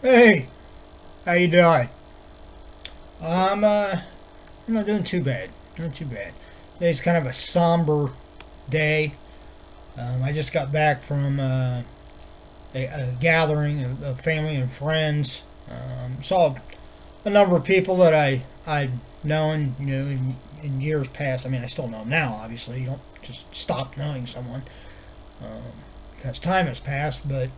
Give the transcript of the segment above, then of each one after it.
Hey, how you doing? I'm I'm not doing too bad. Not too bad. Today's kind of a somber day. I just got back from a gathering of family and friends. Saw a number of people that I'd known, in years past. I mean, I still know them now. Obviously, you don't just stop knowing someone um, because time has passed. But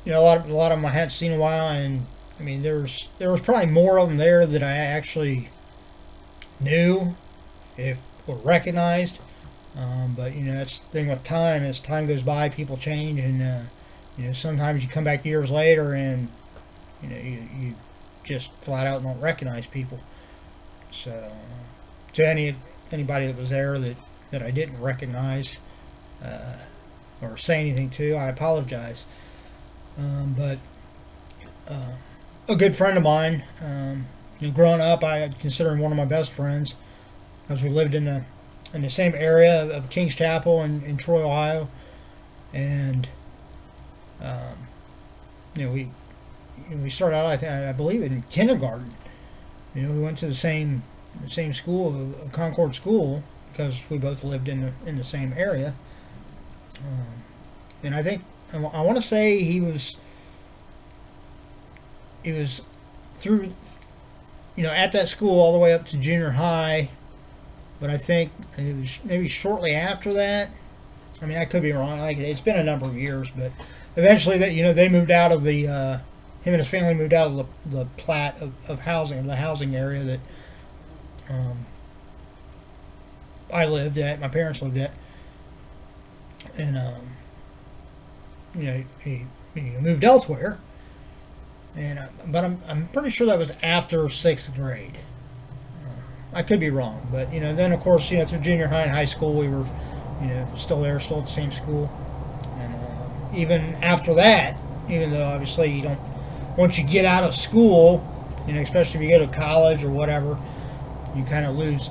a lot of them I hadn't seen in a while, and I mean, there was probably more of them there that I actually knew, if or recognized. But that's the thing with time. As time goes by, people change, and sometimes you come back years later, and you just flat out don't recognize people. So, to anybody that was there that I didn't recognize uh, or say anything to, I apologize. But uh, a good friend of mine. Growing up, I consider him one of my best friends, because we lived in the same area of Kings Chapel in Troy, Ohio, and um, we started out, I believe, in kindergarten. We went to the same school, Concord School, because we both lived in the same area. Um, and I think I want to say he was through, at that school all the way up to junior high. But I think it was maybe shortly after that. I mean, I could be wrong. Like, it's been a number of years, but eventually, they moved out of the. Him and his family moved out of the plat of housing, of the housing area that um, I lived at. My parents lived at, and he moved elsewhere. And but I'm pretty sure that was after sixth grade. I could be wrong, but then of course, through junior high and high school, we were, still there, still at the same school, and even after that, even though obviously you don't, once you get out of school, especially if you go to college or whatever, you kind of lose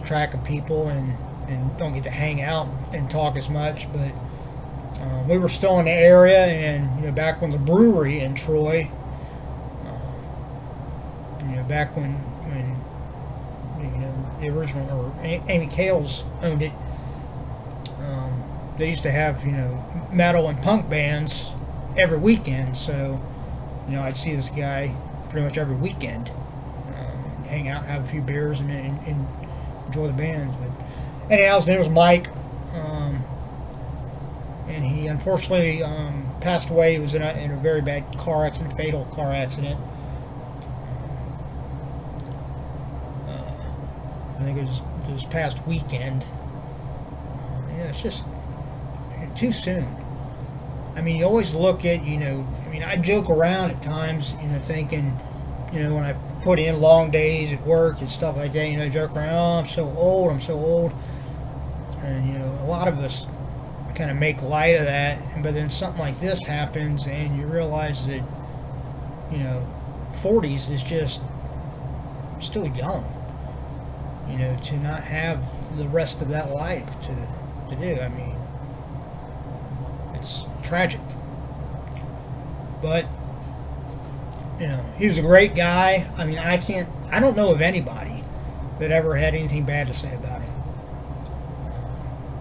track of people, and don't get to hang out and talk as much. But we were still in the area, and back when the brewery in Troy, back when the original, or Amy Kales owned it. They used to have metal and punk bands every weekend, so I'd see this guy pretty much every weekend, hang out, have a few beers, and enjoy the bands. But anyhow, his name was Mike, and he unfortunately passed away. He was in a very bad car accident, fatal car accident. I think it was this past weekend. It's just too soon. I mean, you always look at, I mean, I joke around at times, thinking, when I put in long days at work and stuff like that, joke around, oh, I'm so old. And, a lot of us kind of make light of that, but then something like this happens, and you realize that, 40s is just still young. To not have the rest of that life to do. I mean, it's tragic. But, he was a great guy. I mean, I don't know of anybody that ever had anything bad to say about him.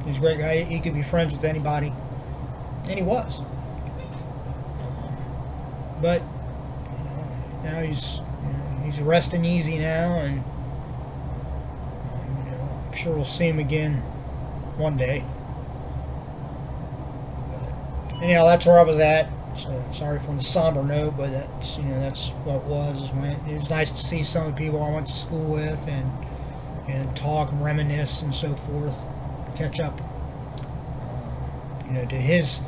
He's a great guy. He could be friends with anybody, and he was. But, now he's resting easy now, and I'm sure we'll see him again one day. But anyhow, that's where I was at. So sorry for the somber note, but that's what it was. It was nice to see some of the people I went to school with, and talk and reminisce and so forth, catch up. To his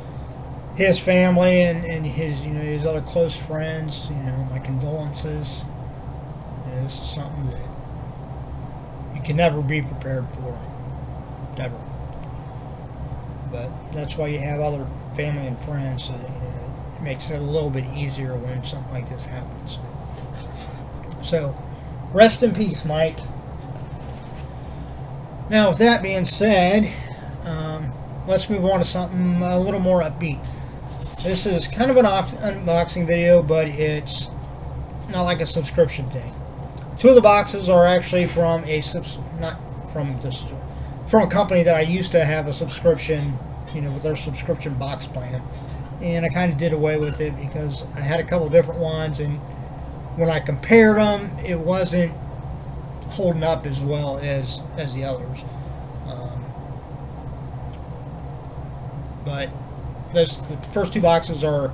family, and his other close friends. My condolences. This is something that you can never be prepared for, never. But that's why you have other family and friends, so that, it makes it a little bit easier when something like this happens. So, rest in peace, Mike. Now, with that being said, let's move on to something a little more upbeat. This is kind of an unboxing video, but it's not like a subscription thing. Two of the boxes are actually from from a company that I used to have a subscription, with their subscription box plan, and I kind of did away with it because I had a couple different ones, and when I compared them, it wasn't holding up as well as the others. But the first two boxes are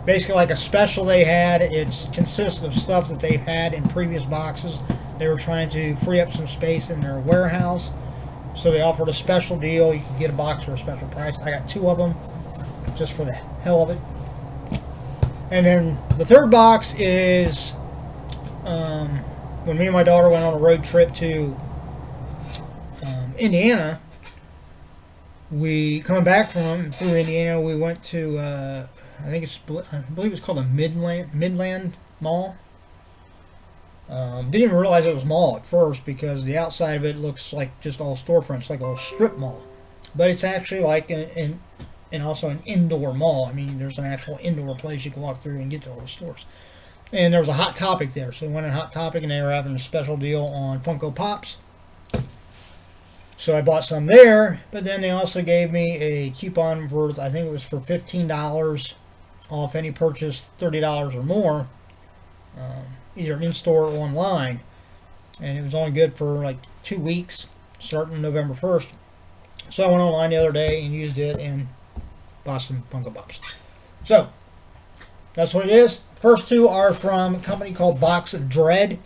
basically like a special they had. It consists of stuff that they've had in previous boxes. They were trying to free up some space in their warehouse, so they offered a special deal. You could get a box for a special price. I got two of them just for the hell of it. And then the third box is when me and my daughter went on a road trip to Indiana. Coming back through Indiana, we went to I believe it's called a Midland Mall. Didn't even realize it was a mall at first because the outside of it looks like just all storefronts, like a little strip mall. But it's actually like and also an indoor mall. I mean, there's an actual indoor place you can walk through and get to all the stores. And there was a Hot Topic there, so we went in Hot Topic and they were having a special deal on Funko Pops. So I bought some there, but then they also gave me a coupon worth, I think it was for $15 off any purchase $30 or more, either in-store or online. And it was only good for like 2 weeks, starting November 1st. So I went online the other day and used it and bought some Funko Pops. So, that's what it is. First two are from a company called Box of Dread.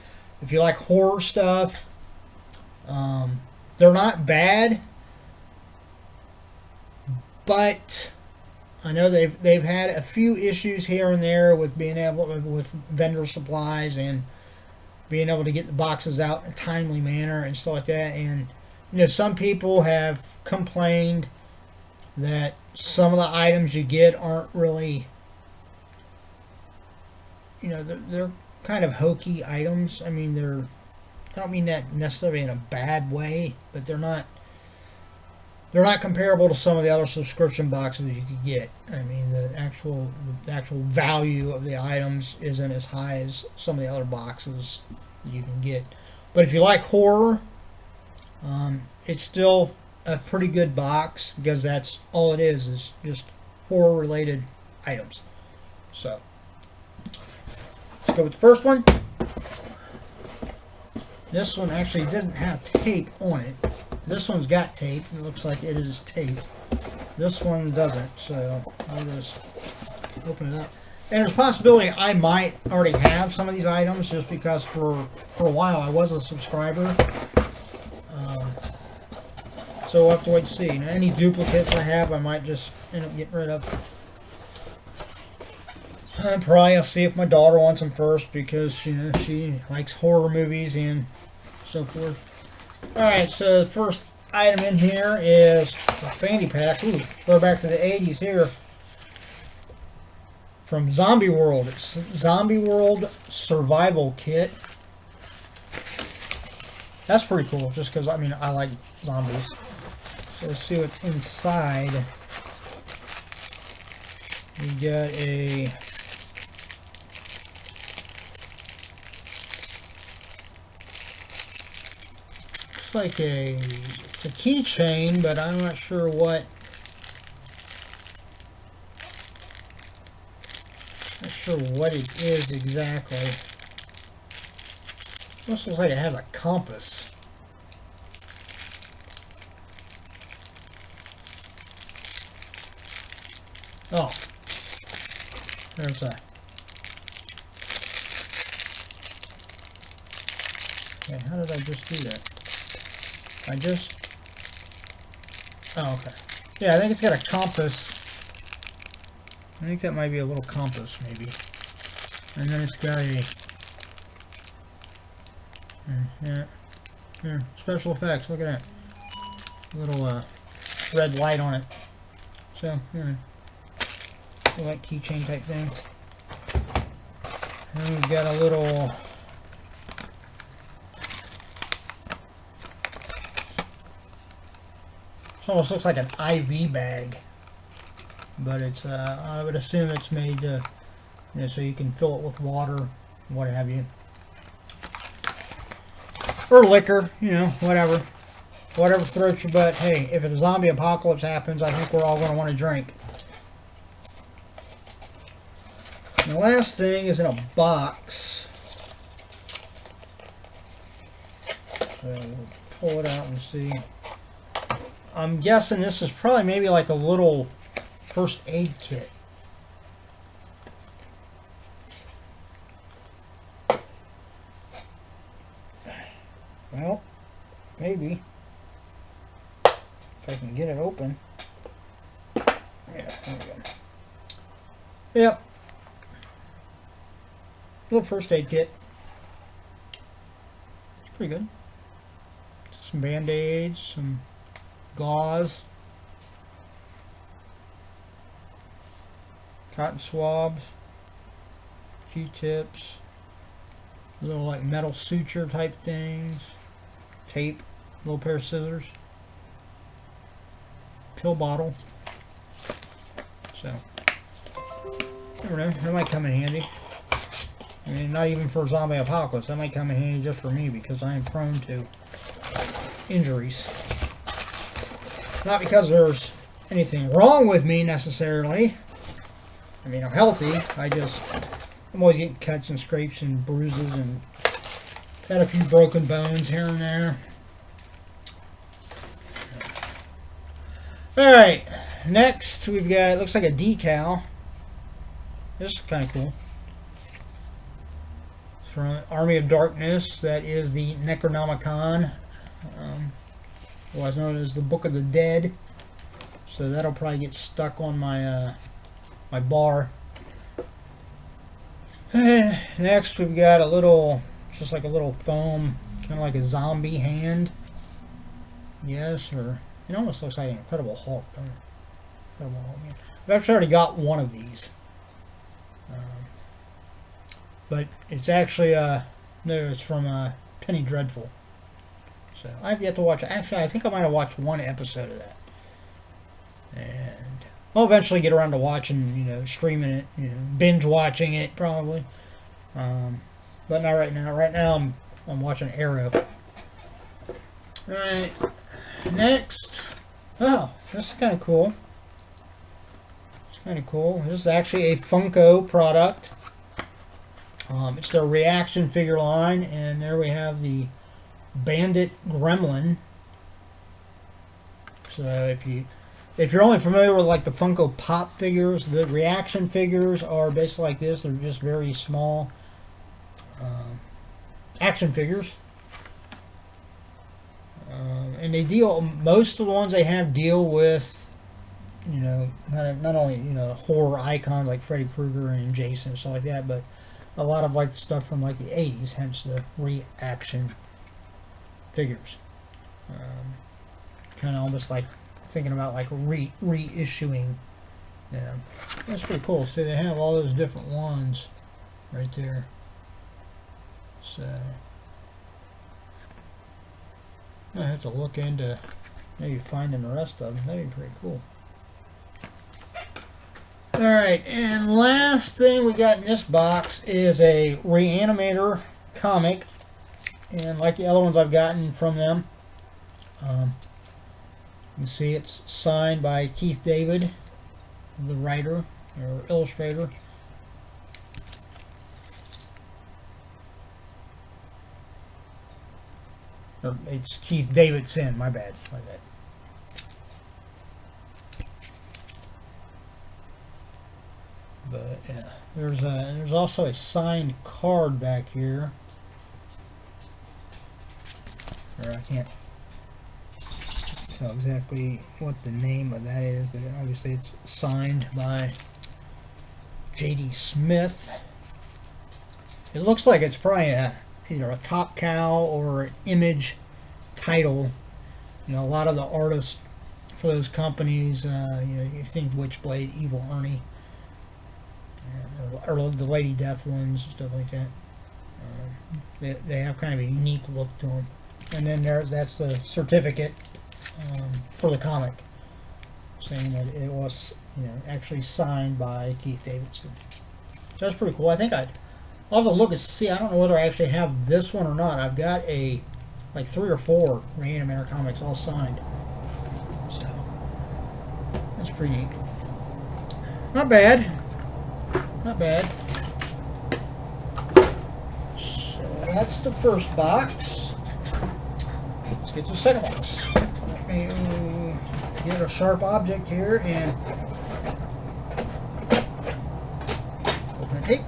If you like horror stuff, they're not bad, but I know they've had a few issues here and there with with vendor supplies and being able to get the boxes out in a timely manner and stuff like that. And some people have complained that some of the items you get aren't really, they're kind of hokey items. I mean, I don't mean that necessarily in a bad way, but they're not comparable to some of the other subscription boxes you could get. I mean, the actual value of the items isn't as high as some of the other boxes you can get. But if you like horror, it's still a pretty good box because that's all it is just horror related items. So let's go with the first one. This one actually didn't have tape on it. This one's got tape. It looks like it is tape. This one doesn't, so I'll just open it up. And there's a possibility I might already have some of these items just because for a while I was a subscriber. So we'll have to wait and see. Any duplicates I have, I might just end up getting rid of. Probably I'll see if my daughter wants them first because she likes horror movies and so forth. Alright, so the first item in here is a fanny pack. Ooh, throwback to the 80s here. From Zombie World. It's Zombie World Survival Kit. That's pretty cool, just because, I like zombies. So let's see what's inside. We got a... like it's a keychain, but I'm not sure what it is exactly. This looks like it has a compass. Oh, there's a... Okay, how did I just do that? Oh, okay. Yeah, I think it's got a compass. I think that might be a little compass, maybe. And then it's got a... Here, special effects, look at that. Little red light on it. So, like keychain type thing. And we've got a little... It almost looks like an IV bag. but it's I would assume it's made to, so you can fill it with water, what have you, or liquor, whatever floats your boat. Hey, if a zombie apocalypse happens, I think we're all going to want to drink. And the last thing is in a box. So we'll pull it out and see. I'm guessing this is probably maybe like a little first aid kit. Well, maybe. If I can get it open. Yeah, there we go. Yep. Little first aid kit. Pretty good. Some band-aids, some gauze, cotton swabs, Q-tips, little like metal suture type things, tape, little pair of scissors, pill bottle. So, never know, that might come in handy. I mean, not even for a zombie apocalypse. That might come in handy just for me because I am prone to injuries. Not because there's anything wrong with me necessarily. I mean, I'm healthy. I'm always getting cuts and scrapes and bruises and had a few broken bones here and there. Alright, next we've got, looks like a decal. This is kind of cool. From Army of Darkness, that is the Necronomicon, otherwise known as the Book of the Dead. So that'll probably get stuck on my my bar. Next, we've got a little, just like a little foam, kind of like a zombie hand. Yes, or it almost looks like an Incredible Hulk. Incredible Hulk, man. I've actually already got one of these. But it's actually, no, it's from Penny Dreadful. So I've yet to watch it. Actually, I think I might have watched one episode of that. And I'll eventually get around to watching, streaming it, binge watching it probably. But not right now. Right now I'm watching Arrow. Alright. Next. Oh, this is kind of cool. It's kind of cool. This is actually a Funko product. It's their reaction figure line, and there we have the Bandit Gremlin. So if you're only familiar with like the Funko Pop figures, the reaction figures are basically like this. They're just very small action figures, and they deal. Most of the ones they have deal with, not only horror icons like Freddy Krueger and Jason and stuff like that, but a lot of like the stuff from like the 80s, hence the reaction figures. Kind of almost like thinking about like reissuing. Yeah, that's pretty cool. See, they have all those different ones right there. So I have to look into maybe finding the rest of them. That'd be pretty cool. Alright, and last thing we got in this box is a Reanimator comic. And like the other ones I've gotten from them, you can see it's signed by Keith David, the writer or illustrator. Or it's Keith Davidson, my bad. But yeah, there's also a signed card back here. Or I can't tell exactly what the name of that is, but obviously it's signed by J.D. Smith. It looks like it's probably either a Top Cow or an Image title. A lot of the artists for those companies, you think Witchblade, Evil Ernie, or the Lady Death ones, stuff like that. They have kind of a unique look to them. And then that's the certificate for the comic, saying that it was actually signed by Keith Davidson. So that's pretty cool. I think I'll have to look and see. I don't know whether I actually have this one or not. I've got like 3 or 4 Reanimator comics all signed. So that's pretty neat. Not bad. Not bad. So that's the first box. Let's get to the second box. Let me get a sharp object here and open it. Hey.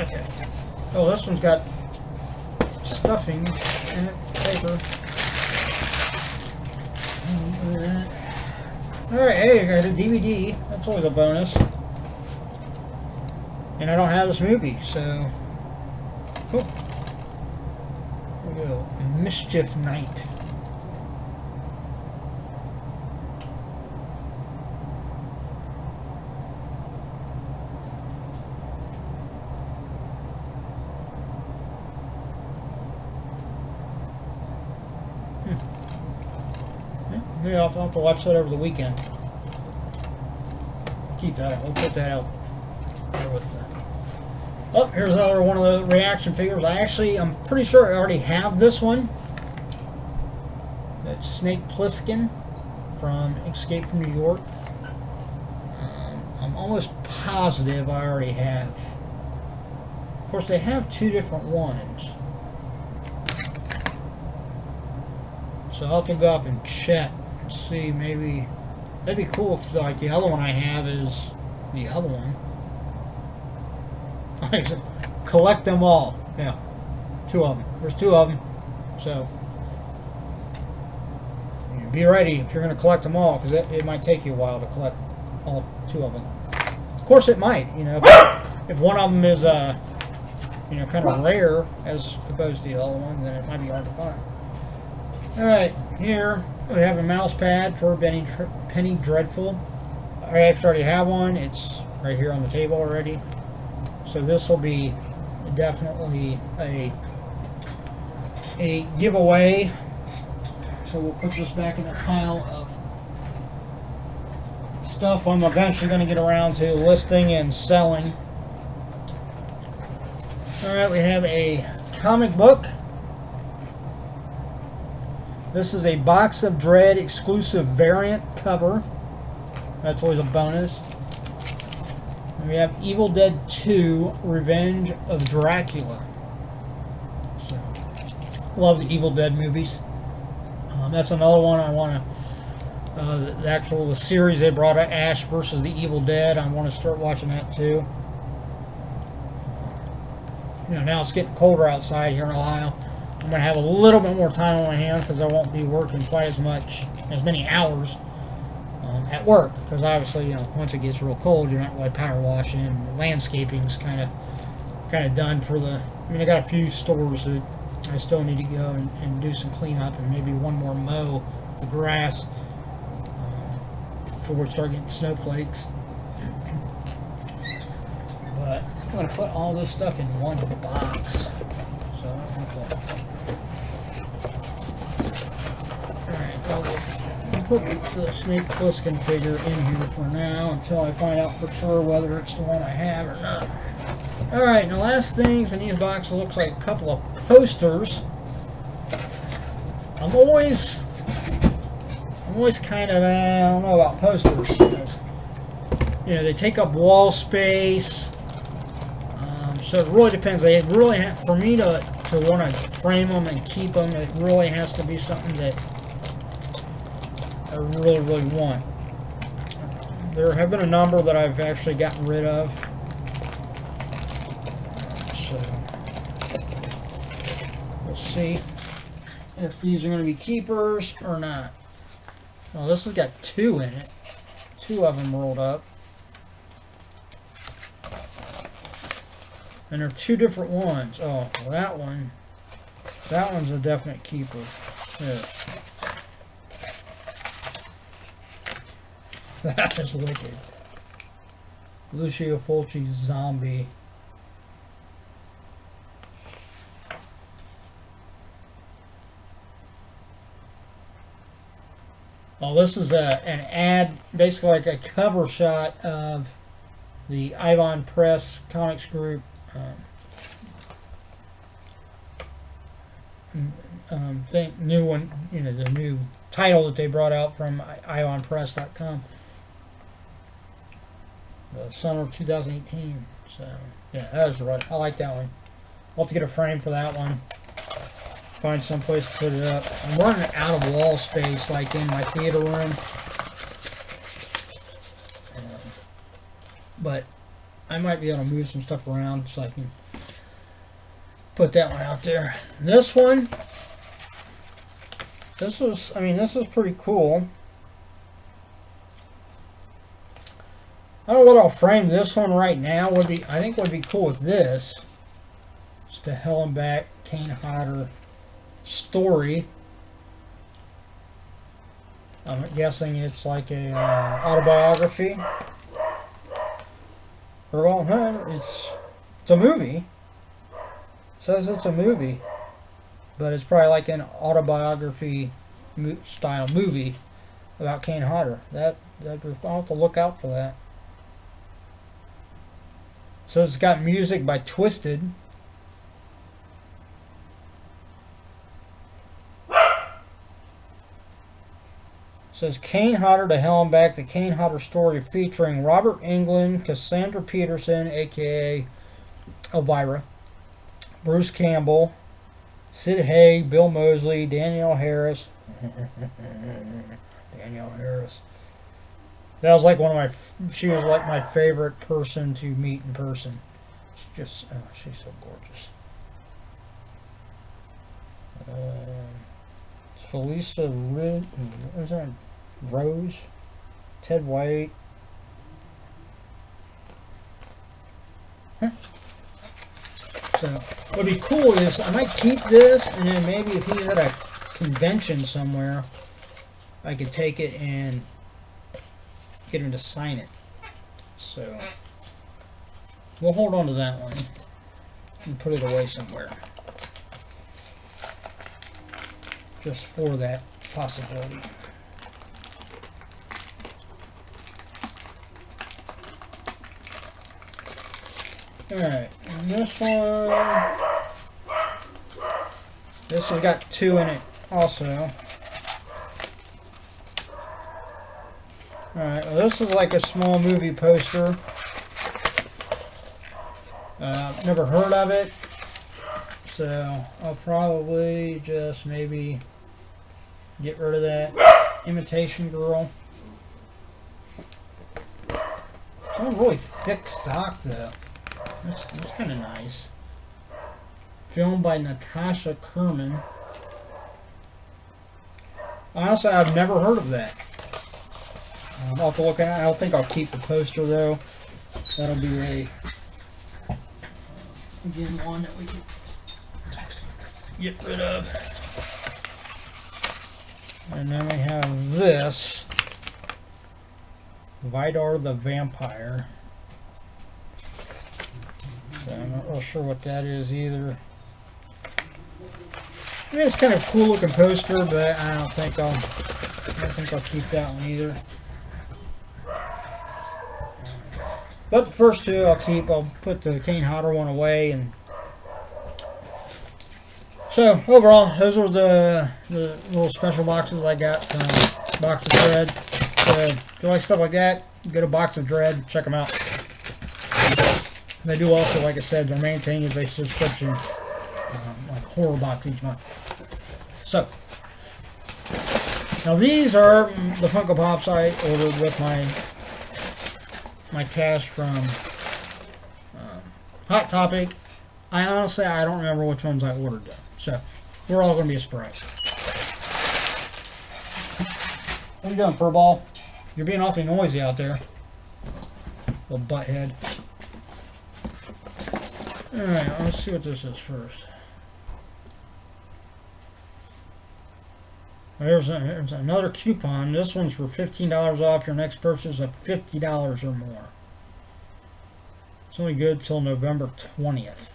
Okay. Oh, this one's got stuffing in it, paper. Alright, hey, I got a DVD. That's always a bonus. And I don't have this movie, so cool. Here we go. Mischief Night. Maybe I'll have to watch that over the weekend. Keep that. We'll put that out there with the. Oh, here's another one of the reaction figures. I'm pretty sure I already have this one. That's Snake Plissken from Escape from New York. I'm almost positive I already have. Of course, they have 2 different ones. So I'll have to go up and check and see. Maybe that'd be cool if like the other one I have is the other one. Collect them all. Yeah, 2 of them. There's 2 of them. So be ready if you're going to collect them all, because it might take you a while to collect all 2 of them. Of course, it might. If one of them is kind of rare as opposed to the other one, then it might be hard to find. Alright, here we have a mouse pad for Penny Dreadful. I actually already have one. It's right here on the table already. So this will be definitely a giveaway. So we'll put this back in the pile of stuff I'm eventually going to get around to listing and selling. Alright, we have a comic book. This is a Box of Dread exclusive variant cover. That's always a bonus. And we have Evil Dead 2 Revenge of Dracula. So, love the Evil Dead movies. That's another one I want to. The series they brought out, Ash versus the Evil Dead. I want to start watching that too. Now it's getting colder outside here in Ohio. I'm going to have a little bit more time on my hands because I won't be working quite as many hours at work. Because obviously, once it gets real cold, you're not really power washing. Landscaping's kind of done for the. I got a few stores that I still need to go and do some cleanup and maybe one more mow the grass before we start getting snowflakes. But I'm going to put all this stuff in one box. So I don't have to. I'll put the Snake Plissken figure in here for now until I find out for sure whether it's the one I have or not. Alright, and the last things in these boxes looks like a couple of posters. I'm always kind of, I don't know about posters. Because, they take up wall space. So it really depends. They really have, for me to want to frame them and keep them, it really has to be something that I really, really want. There have been a number that I've actually gotten rid of. So we'll see if these are going to be keepers or not. Well, this has got 2 in it. 2 of them rolled up. And they're 2 different ones. Oh, well, that one's a definite keeper. There. That is wicked. Lucio Fulci's Zombie. Oh, this is an ad, basically like a cover shot of the Avon Press Comics Group new one, the new title that they brought out from IonPress.com. The summer of 2018. So, yeah, that was right. I like that one. I'll have to get a frame for that one. Find some place to put it up. I'm running out of wall space, like in my theater room. But I might be able to move some stuff around so I can put that one out there. This one, this is pretty cool. I don't know what I'll frame this one right now. I think would be cool with this. It's the Hell and Back Kane Hodder story. I'm guessing it's like a autobiography. Or well, it's a movie. It says it's a movie, but it's probably like an autobiography style movie about Kane Hodder. I'll have to look out for that. So it's got music by Twisted. It says Kane Hodder to Hell and Back, the Kane Hodder story featuring Robert Englund, Cassandra Peterson, aka Elvira, Bruce Campbell, Sid Haig, Bill Moseley, Danielle Harris. Danielle Harris. That was like she was like my favorite person to meet in person. She's so gorgeous. Felisa Rose, Ted White. So what would be cool is I might keep this, and then maybe if he's at a convention somewhere, I could take it and get him to sign it. So we'll hold on to that one and put it away somewhere, just for that possibility. Alright, and this has got two in it also. Alright, well, this is like a small movie poster. Never heard of it, so I'll probably just maybe get rid of that Imitation Girl. It's not really thick stock though. That's kind of nice. Filmed by Natasha Kerman. Honestly, I've never heard of that. I'll have to look at it. I don't think I'll keep the poster though. That'll be again one that we can get rid of. And then we have this Vidar the Vampire. So I'm not real sure what that is either. I mean, it's kind of a cool looking poster, but I don't think I'll keep that one either. But the first two I'll keep. I'll put the Kane Hodder one away. And so overall, those are the little special boxes I got from Box of Dread. So if you like stuff like that, go to Box of Dread. Check them out. They do also, like I said, their main thing is a subscription, like horror box each month. So now these are the Funko Pops I ordered with my cash from Hot Topic. I don't remember which ones I ordered though. So we're all going to be a surprise. What are you doing, Furball? You're being awfully noisy out there. Little butthead. Alright, let's see what this is first. There's another coupon. This one's for $15 off your next purchase of $50 or more. It's only good till November 20th.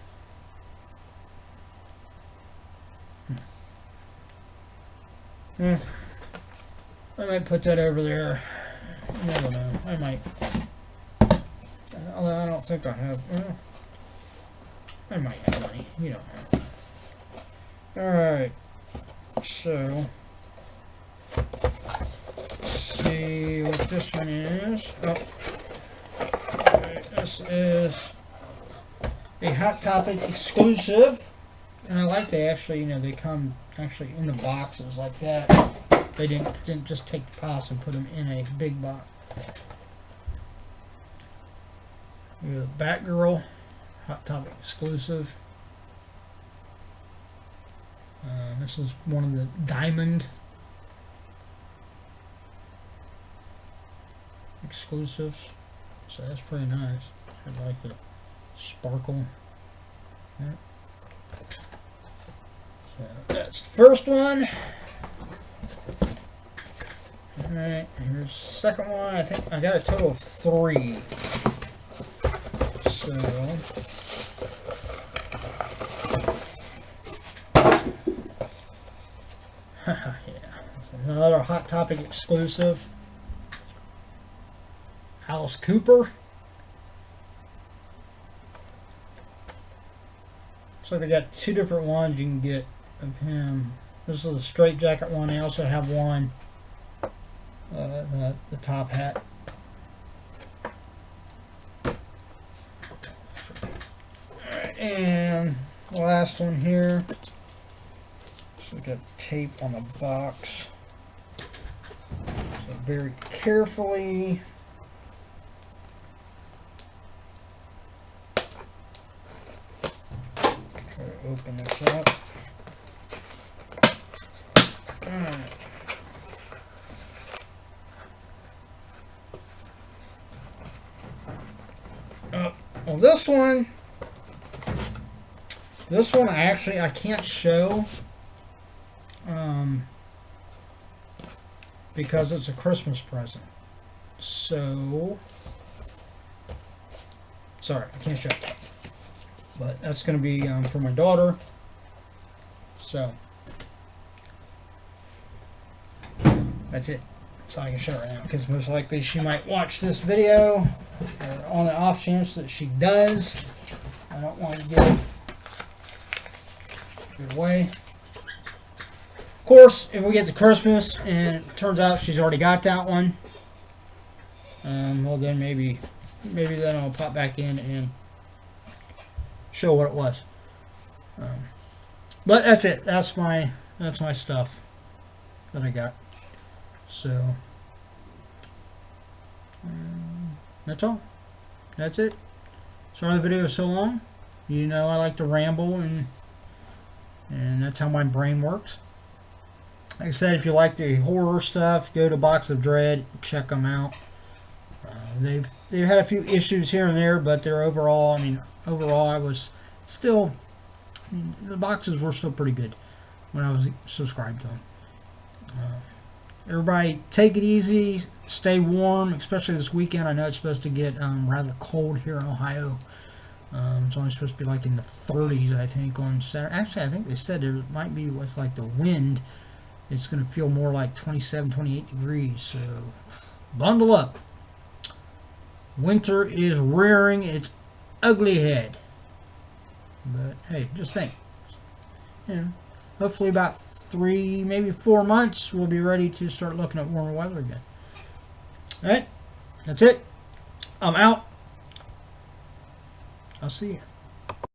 I might put that over there. I don't know. I might. Although I don't think I have. Well, I might have money. You don't know. Alright. So. Let's see what this one is. Oh. Alright, this is a Hot Topic exclusive. And I like they actually, they come actually in the boxes like that. They didn't just take the pots and put them in a big box. We have Batgirl, Hot Topic exclusive. This is one of the diamond exclusives, so that's pretty nice. I like the sparkle. Yep. So that's the first one. Alright, here's the second one. I think I got a total of 3. So yeah, another Hot Topic exclusive. Alice Cooper. So they got 2 different ones you can get of him. This is a straight jacket one. They also have one, the top hat. Alright, and the last one here. So we got tape on the box. So very carefully. Try to open this up. Alright. Well, this one I can't show because it's a Christmas present. So, sorry, I can't show it. But that's going to be for my daughter. So, that's it. So I can show her now because most likely she might watch this video, or on the off chance that she does. I don't want to give it away. Of course, if we get to Christmas and it turns out she's already got that one, well then maybe then I'll pop back in and show what it was. But that's it. That's my stuff that I got. So that's all. That's it. Sorry the video is so long. You know I like to ramble, and that's how my brain works. Like I said, if you like the horror stuff, go to Box of Dread, check them out. They've had a few issues here and there, but they're overall. I was still. The boxes were still pretty good when I was subscribed to them. Everybody take it easy, stay warm, especially this weekend. I know it's supposed to get rather cold here in Ohio. It's only supposed to be like in the 30s, I think, on Saturday. Actually, I think they said there might be with like the wind, it's going to feel more like 27, 28 degrees. So bundle up. Winter is rearing its ugly head. But hey, just think. Hopefully about 3, maybe 4 months, we'll be ready to start looking at warmer weather again. Alright, that's it. I'm out. I'll see you.